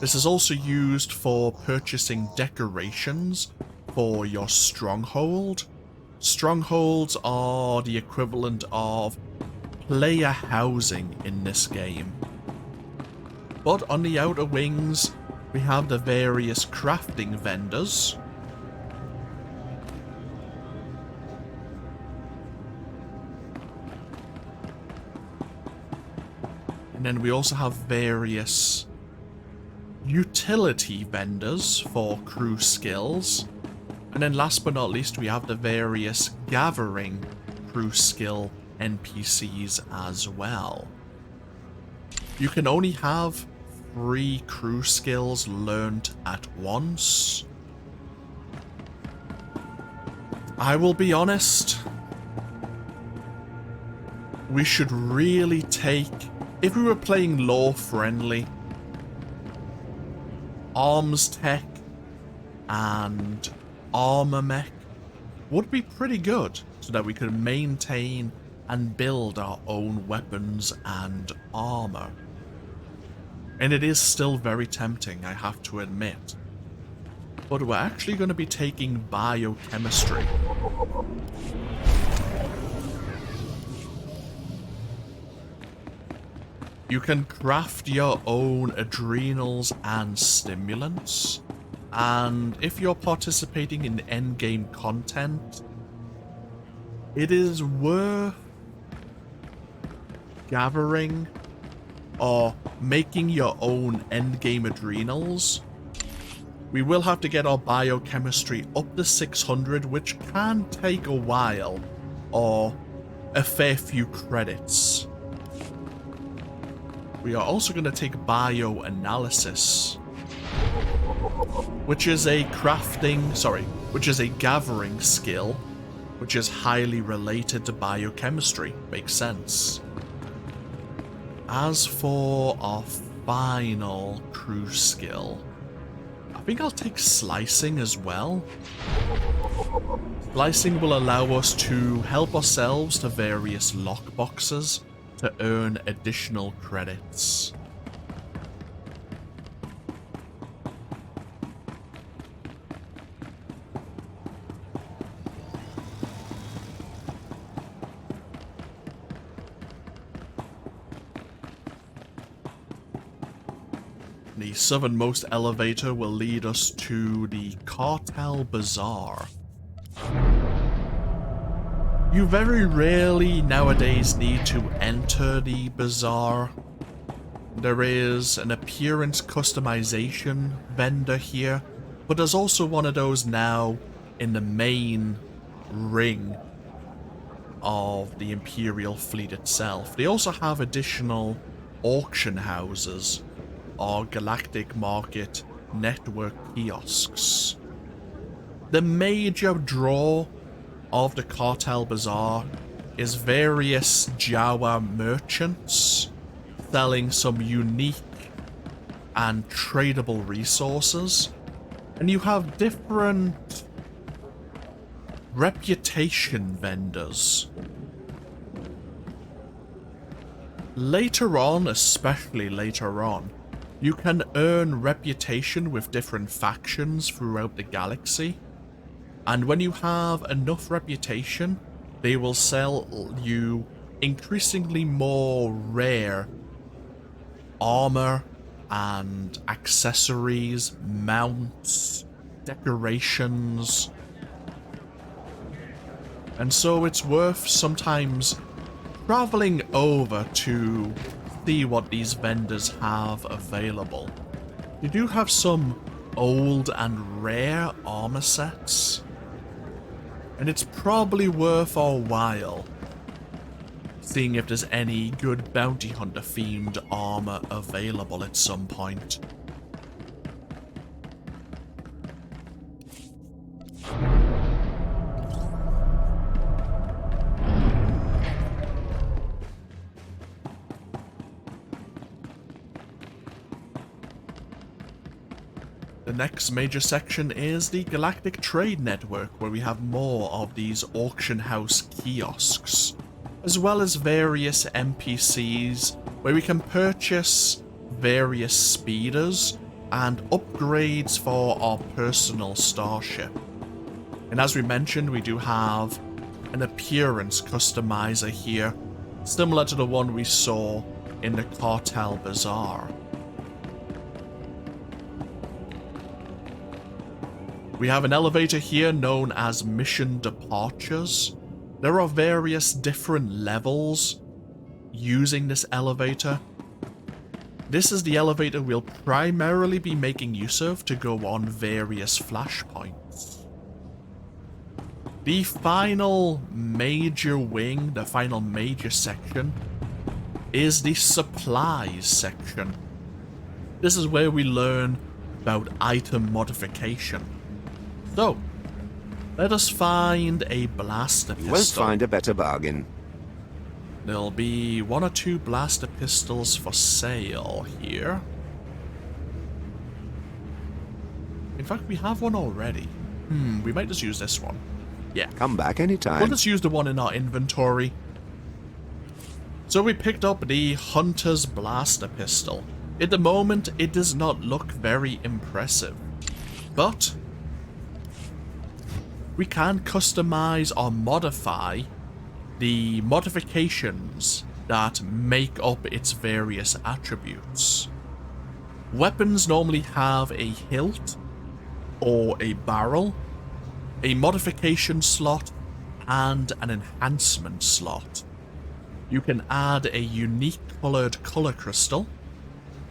This is also used for purchasing decorations for your stronghold. Strongholds are the equivalent of player housing in this game. But on the outer wings, we have the various crafting vendors. And then we also have various utility vendors for crew skills. And then last but not least, we have the various gathering crew skill NPCs as well. You can only have 3 crew skills learned at once. I will be honest, we should really take, if we were playing lore friendly, arms tech and armor mech would be pretty good so that we could maintain and build our own weapons and armor. And it is still very tempting, I have to admit. But we're actually going to be taking biochemistry. You can craft your own adrenals and stimulants, and if you're participating in endgame content, it is worth gathering or making your own endgame adrenals. We will have to get our biochemistry up to 600, which can take a while, or a fair few credits. We are also going to take bioanalysis, which is a gathering skill, which is highly related to biochemistry. Makes sense. As for our final crew skill, I think I'll take slicing as well. Slicing will allow us to help ourselves to various lockboxes to earn additional credits. The southernmost elevator will lead us to the Cartel Bazaar. You very rarely nowadays need to enter the bazaar. There is an appearance customization vendor here, but there's also one of those now in the main ring of the Imperial fleet itself. They also have additional auction houses or Galactic Market network kiosks. The major draw of the Cartel Bazaar is various Jawa merchants selling some unique and tradable resources, and you have different reputation vendors. Later on, especially later on, you can earn reputation with different factions throughout the galaxy. And when you have enough reputation, they will sell you increasingly more rare armor and accessories, mounts, decorations. And so it's worth sometimes traveling over to see what these vendors have available. You do have some old and rare armor sets, and it's probably worth our while seeing if there's any good bounty hunter themed armor available at some point. The next major section is the Galactic Trade Network, where we have more of these auction house kiosks, as well as various NPCs where we can purchase various speeders and upgrades for our personal starship. And as we mentioned, we do have an appearance customizer here, similar to the one we saw in the Cartel Bazaar. We have an elevator here known as Mission Departures. There are various different levels using this elevator, This is the elevator we'll primarily be making use of to go on various flashpoints. The final major wing, the final major section, is the supplies section. This is where we learn about item modification. So, let us find a blaster pistol. You won't find a better bargain. There'll be 1 or 2 blaster pistols for sale here. In fact, we have one already. We might just use this one. Yeah. Come back anytime. We'll just use the one in our inventory. So we picked up the Hunter's Blaster Pistol. At the moment, it does not look very impressive. But we can customize or modify the modifications that make up its various attributes. Weapons normally have a hilt or a barrel, a modification slot, and an enhancement slot. You can add a unique colored color crystal,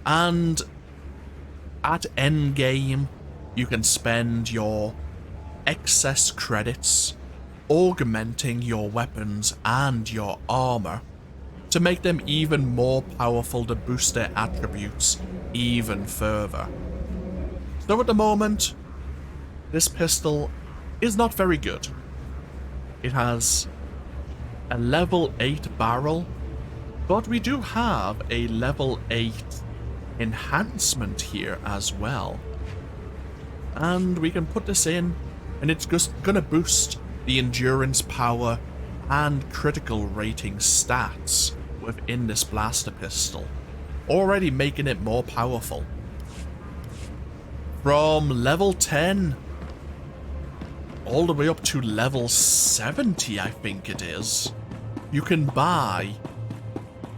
and at endgame, you can spend your excess credits augmenting your weapons and your armor to make them even more powerful to boost their attributes even further. So at the moment, this pistol is not very good. It has a level 8 barrel, but we do have a level 8 enhancement here as well. And we can put this in, and it's just gonna boost the endurance power and critical rating stats within this blaster pistol, already making it more powerful. From level 10 all the way up to level 70, I think it is, you can buy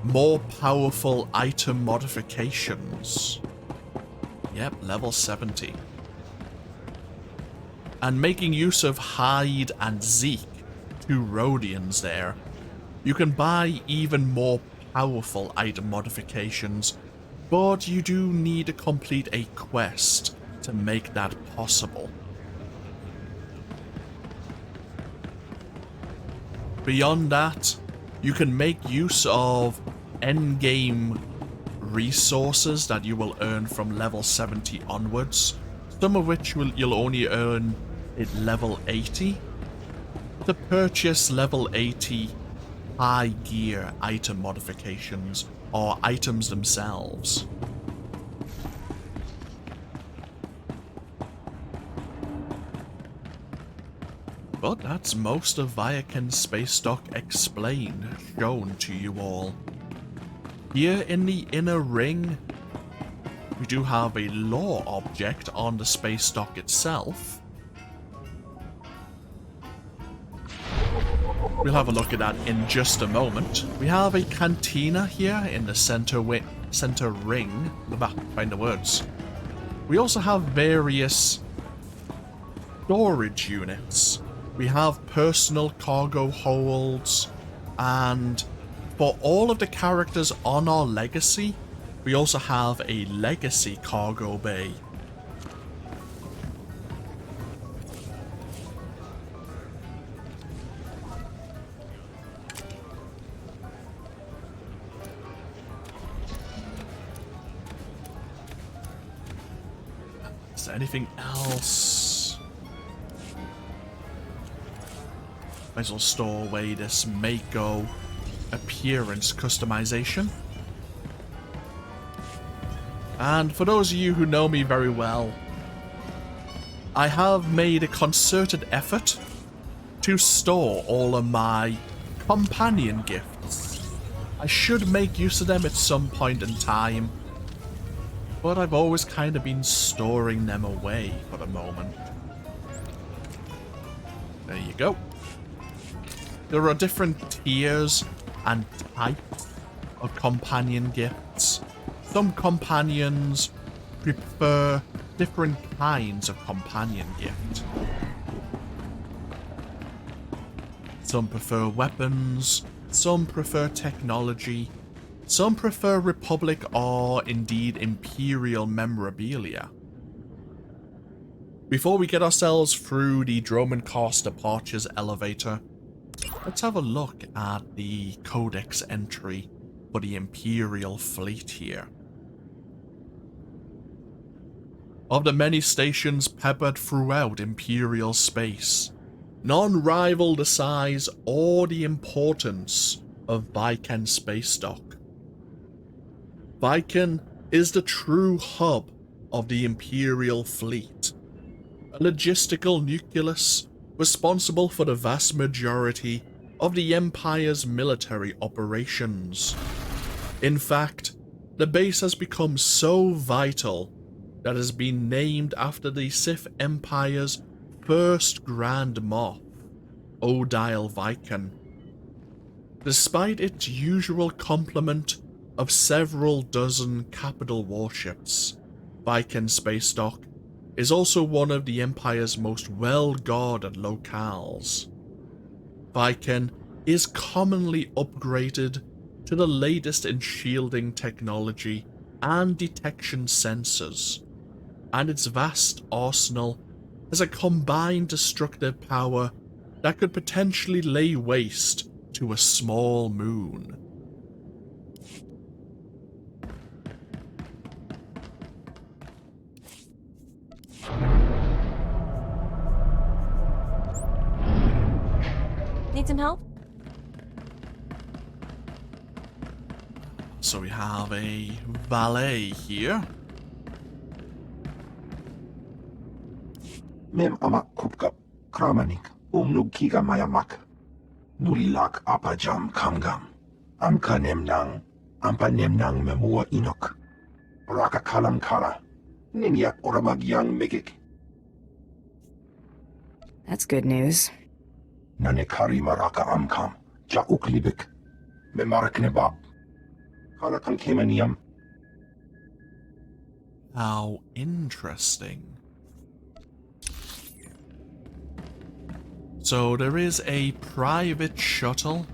more powerful item modifications. Yep, level 70. And making use of Hyde and Zeke, 2 Rhodians there, you can buy even more powerful item modifications, but you do need to complete a quest to make that possible. Beyond that, you can make use of endgame resources that you will earn from level 70 onwards, some of which you'll only earn at level 80, to purchase level 80 high gear item modifications or items themselves. But that's most of Viaken's space dock explained, shown to you all. Here in the inner ring, we do have a lore object on the space dock itself. We'll have a look at that in just a moment. We have a cantina here in the center ring. Find the words. We also have various storage units. We have personal cargo holds, and for all of the characters on our legacy, we also have a legacy cargo bay. Is there anything else? Might as well store away this Mako appearance customization. And for those of you who know me very well, I have made a concerted effort to store all of my companion gifts. I should make use of them at some point in time, but I've always kind of been storing them away for the moment. There you go. There are different tiers and types of companion gifts. Some companions prefer different kinds of companion gift. Some prefer weapons, some prefer technology, Some prefer Republic or indeed Imperial memorabilia. Before we get ourselves through the Droman Cost Departures elevator, let's have a look at the Codex entry for the Imperial fleet here. Of the many stations peppered throughout Imperial space, none rival the size or the importance of Vyken space dock. Vyken is the true hub of the Imperial fleet, a logistical nucleus responsible for the vast majority of the Empire's military operations. In fact, the base has become so vital that it has been named after the Sith Empire's first Grand Moff, Odile Vyken. Despite its usual complement of several dozen capital warships, Vyken Space Dock is also one of the Empire's most well-guarded locales. Vyken is commonly upgraded to the latest in shielding technology and detection sensors, and its vast arsenal has a combined destructive power that could potentially lay waste to a small moon. Need some help? So we have a valet here. Mem amak kupkap kramanik umnug kiga mayamak. Nulilak apajam kamgam. Amka nemnang, ampa nemnang memua inok. Raka kalam kala. Ninyak oramagyang megik. That's good news. Nanekari maraka amkam. Ja uklibik. Memarak nebab. Kalakan kemaniam. How interesting. So there is a private shuttle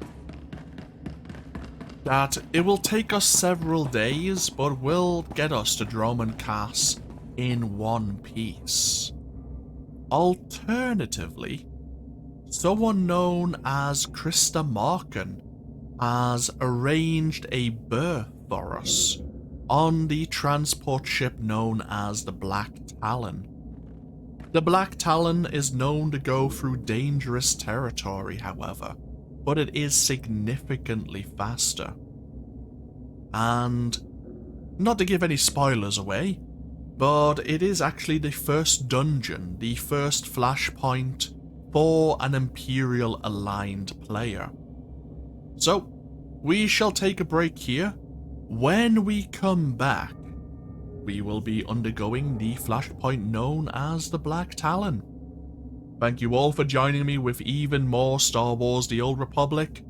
that it will take us several days, but will get us to Droman Cass in one piece. Alternatively, someone known as Krista Marken has arranged a berth for us on the transport ship known as the Black Talon. The Black Talon is known to go through dangerous territory, however, but it is significantly faster. And not to give any spoilers away, but it is actually the first dungeon, the first flashpoint for an Imperial aligned player. So, we shall take a break here. When we come back, we will be undergoing the flashpoint known as the Black Talon. Thank you all for joining me with even more Star Wars The Old Republic.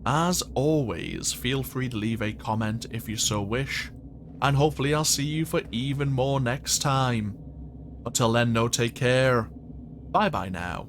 As always, feel free to leave a comment if you so wish, and hopefully I'll see you for even more next time. Until then, no, take care. Bye bye now.